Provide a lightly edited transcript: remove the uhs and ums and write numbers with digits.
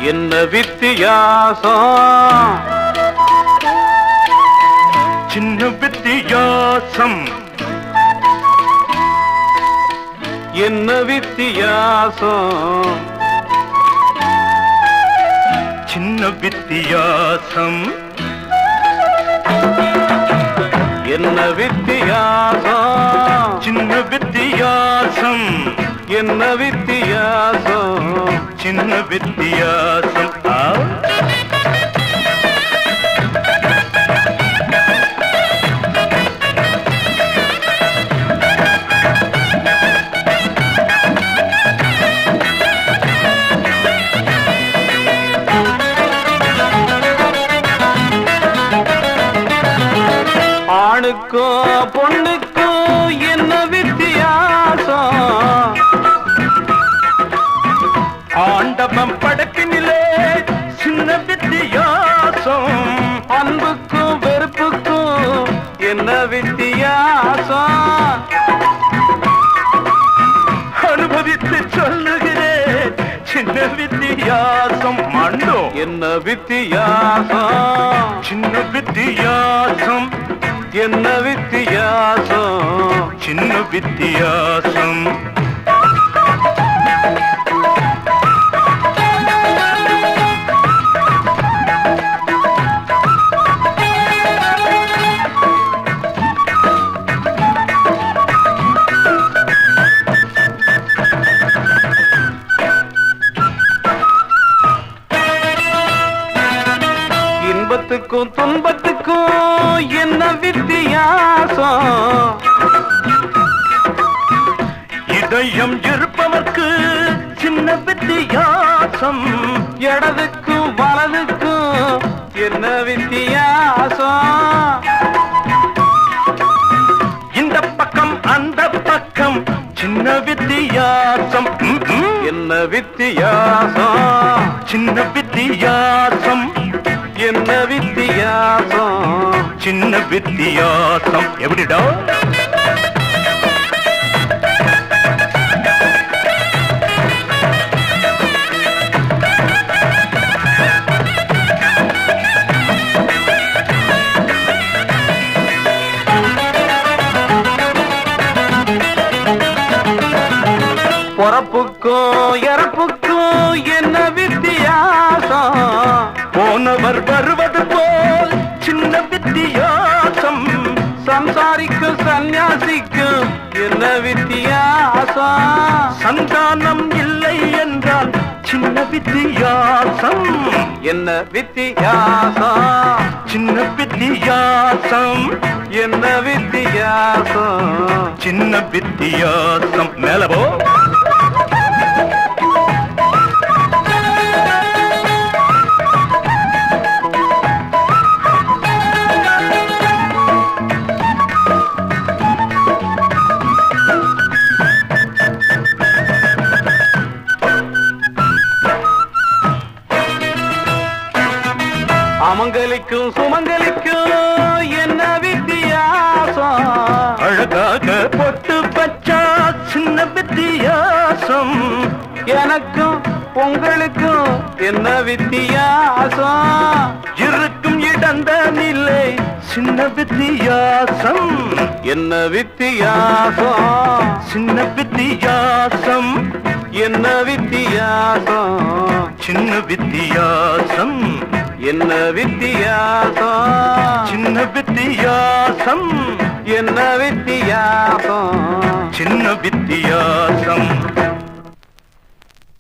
என்ன வித்தியாசம் சின்ன வித்தியாசம் என்ன வித்தியாசம் சின்ன வித்தியாசம் என்ன வித்தியாசம் சின்ன வித்தியாசம் என்ன வித்தியாசம் சின்ன வித்தியாசம் ஆணுக்கோ பொண்ணுக்கோ என்ன வித்தியாசம் ஆண்டவன் படைப்பினிலே சின்ன வித்தியாசம் அன்புக்கும் வெறுப்புக்கும் என்ன வித்தியாசம் அனுபவித்து சொல்லுகிறேன் சின்ன வித்தியாசம் மண்டோ என்ன வித்தியாசம் சின்ன வித்தியாசம் என்ன வித்தியாசம் சின்ன வித்தியாசம் இன்பத்துக்கும் துன்பத்துக்கும் என்ன வித்தியாசம் இதயம் இருப்பவர்க்கு சின்ன வித்தியாசம் இடதுக்கும் வலதுக்கும் என்ன வித்தியாசம் இந்த பக்கம் அந்த பக்கம் சின்ன வித்தியாசம் என்ன வித்தியாசம் சின்ன வித்தியாசம் என்ன வித்தியாசம் சின்ன வித்தியாசம் எப்படிடா பொறப்புக்கும் இறப்புக்கும் என்ன வித்தியாசம் போனவர் வருவது போல் சின்ன வித்தியாசம் சம்சாரிக்கும் சந்நியாசிக்கும் என்ன வித்தியாசம் சந்தானம் இல்லை என்றால் சின்ன வித்தியாசம் என்ன வித்தியாசம் சின்ன வித்தியாசம் என்ன வித்தியாசம் சின்ன வித்தியாசம் மேலவோ அமங்கலிக்கும் சுமங்கலிக்கும் என்ன வித்தியாசம் அழகாக பொட்டு பச்சா சின்ன வித்தியாசம் எனக்கும் உங்களுக்கும் என்ன வித்தியாசம் இருக்கும் இடந்த நிலை சின்ன வித்தியாசம் என்ன வித்தியாசம் சின்ன வித்தியாசம் என்ன வித்தியாசம் சின்ன வித்தியாசம் என்ன வித்தியாசம் சின்ன வித்தியாசம் என்ன வித்தியாசம் சின்ன வித்தியாசம்